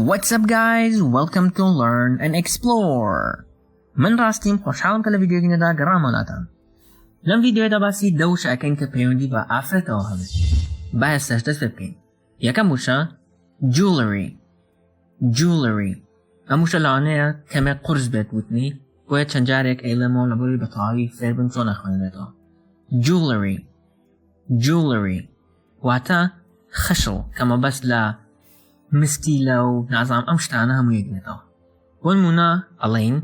What's up guys? Welcome to Learn and Explore. من راستیم خوشحالم که لڤیدیۆگینە دا گەڕامەڵاتان. لەم ڤیدیۆدا باسی دە وشەکەین کە پەیوەندی بە ئافرەتەوە هەبێت. با ئێستاش دەست پێ بکەین. یەکەم وشە jewelry. ئەم وشە لەوانەیە کەمێک قورس بێت وتنی بۆیە چەند جارێک ئەیڵێمەوە لەبەری بە تەواوی فێربن چۆن ئەخوێنرێتەوە. jewelry واتە خشڵ کە مەبەست لە مستیلە و نازام ئەم شتانە هەموو یەکێتەوە. بۆ نمونە ئەڵێین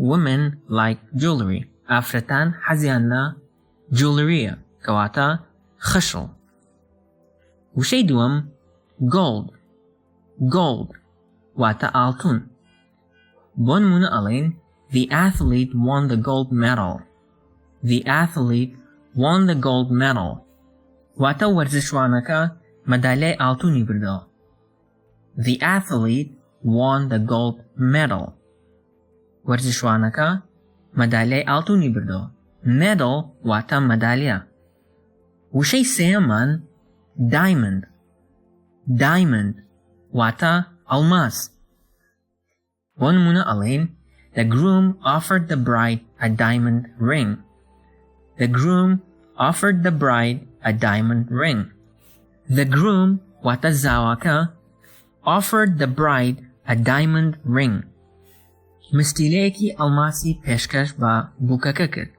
women like jewelry ئافرەتان حەزیان لە جوولریە کەواتە خشڵ. وشەی دووەم gold واتە ئاڵتون. بۆ نمونە ئەڵێین the athlete won the gold medal واتە وەرزشوانەکە مەدالیای ئاڵتونی بردەوە. The athlete won the gold medal وەرزشوانەکە مەدالیای ئاڵتونی بردەوە. medal واتە مەدالیا. وشەی سێەمان diamond واتە ئەڵماس. بۆ نمونە ئەڵێین the groom offered the bride a diamond ring. The groom offered the bride a diamond ring. The groom واتە زاواکە offered the bride a diamond ring. مستیلەیەکی ئەڵماسی پێشکەش بە بووکەکە کرد.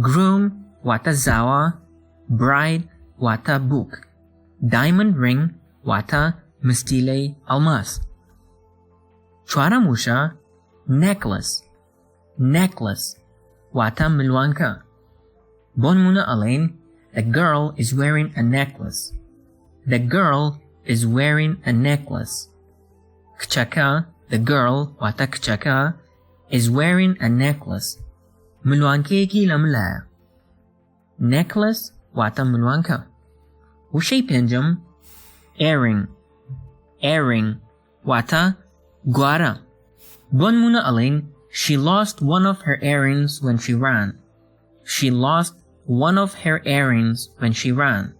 groom واتە زاوا، bride واتە بووک، diamond ring واتە مستیلەی ئەڵماس. چوارەم وشە necklace واتە ملوانکە. بۆ نمونە ئەڵێین the girl is wearing a necklace. کچەکە the girl واتە کچەکە is wearing a necklace. ملوانکەیەکی لە ملایە. necklace واتە ملوانکە. وشەی پێنجەم earring واتە گوارە. بۆ نمونە ئەڵێین she lost one of her earrings when she ran. She lost one of her earrings when she ran.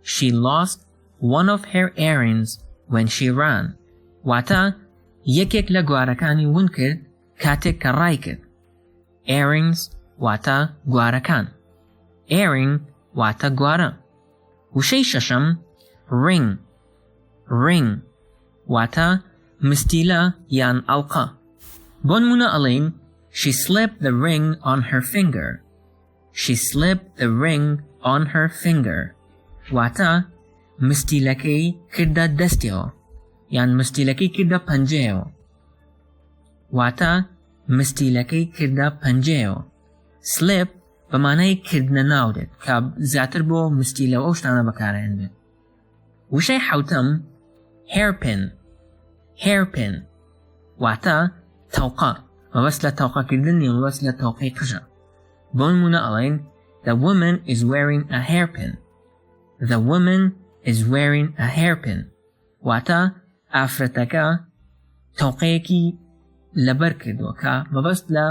She lost one of her earrings when she ran. واتە یەکێک لە گوارەکانی ون کرد کاتێک کە ڕای کرد. earrings واتە گوارەکان. earring واتە گوارە. وشەی شەشەم ring واتە مستیلە یان ئەڵقە. بۆ نمونە ئەڵێین she slipped the ring on her finger. She slipped the ring on her finger. واتە مستیلەکەی کردە دەستیەوە یان مستیلەکەی کردە پەنجەیەوە. واتە مستیلەکەی کردە پەنجەیەوە. slip بە مانای کردنە ناودێت کە زیاتر بۆ مستیلە ئەو شتانە بەکارهێنرێت. وشەی حەوتەم hairpin واتە تەوقە. مەبەست لە تەوقەکردن نیە، مەبەست لە تەوقەی قژە. بۆ نمونە ئەڵێین the woman is wearing a hairpin. The woman is wearing a hairpin واتە ئافرەتەکە تەوقەیەکی لەبەر کردووە کە مەبەست لە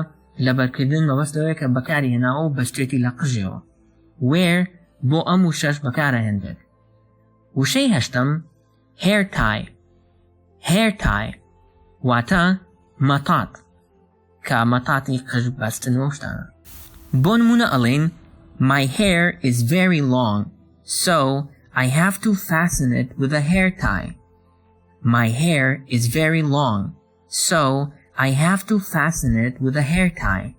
لەبەرکردن مەبەست لەوەیە کە بەکاری هێناوە و بەستێتی لە قژێەوە. wear بۆ ئەم وشەش بەکارەهێنرێت. وشەی هەشتەم hair tie واتە مەتات کە مەتاتی قژ بەستنەوە شتانە. بۆ نمونە ئەڵێین my hair is very long so I have to fasten it with a hair tie. My hair is very long so I have to fasten it with a hair tie.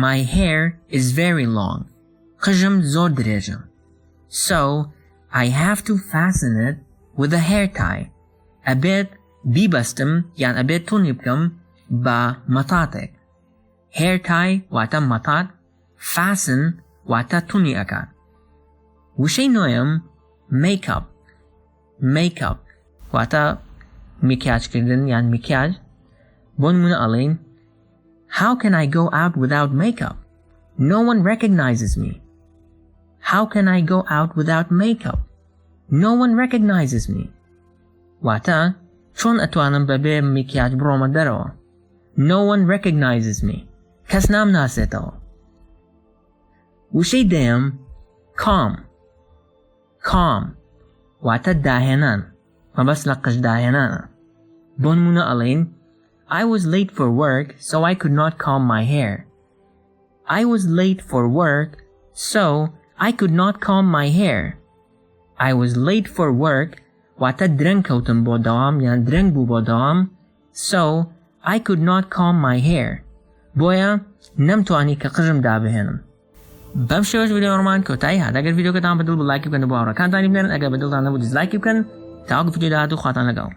My hair is very long. قژم زۆر درێژە. So I have to fasten it with a hair tie. ئەبێت بیبەستم یان ئەبێت توونی بکەم بە مەتاتێک. hair tie واتە مەتات، fasten واتە توونی ئەکات. وشەی نۆیەم makeup واتە میکیاجکردن یان میکیاج. بۆ نمونە ئەڵێین how can I go out without makeup? No one recognizes me. How can I go out without makeup? No one recognizes me. واتە چۆن ئەتوانم بەبێ میکیاج بڕۆمە دەرەوە. No one recognizes me. کەس نامناسێتەوە. وشەی دەیەم calm واتە داهێنان مەبەست لە قژ داهێنانە بۆ نمونە ئەڵێن I was late for work so I could not comb my hair. I was late for work so I could not comb my hair. I was late for work واتە درەنگ کەوتم بۆ دەوام یان درەنگ بوو بۆ دەوام so I could not comb my hair. بۆیە نەمتوانی کە قژم دابهێنم. بەم شێوەش ڤیدیۆڕمان کۆتایی هات. ئەگەر ڤیدیۆکەتان بەدڵ بوو لایکی بکەن بۆ هاوڕێکانتانی بنێرن، ئەگەر بەدڵتان نەبوو دیزلایکی بکەن. تاوەکو ڤیدیۆ داهاتوو خواتان لەگەڵ.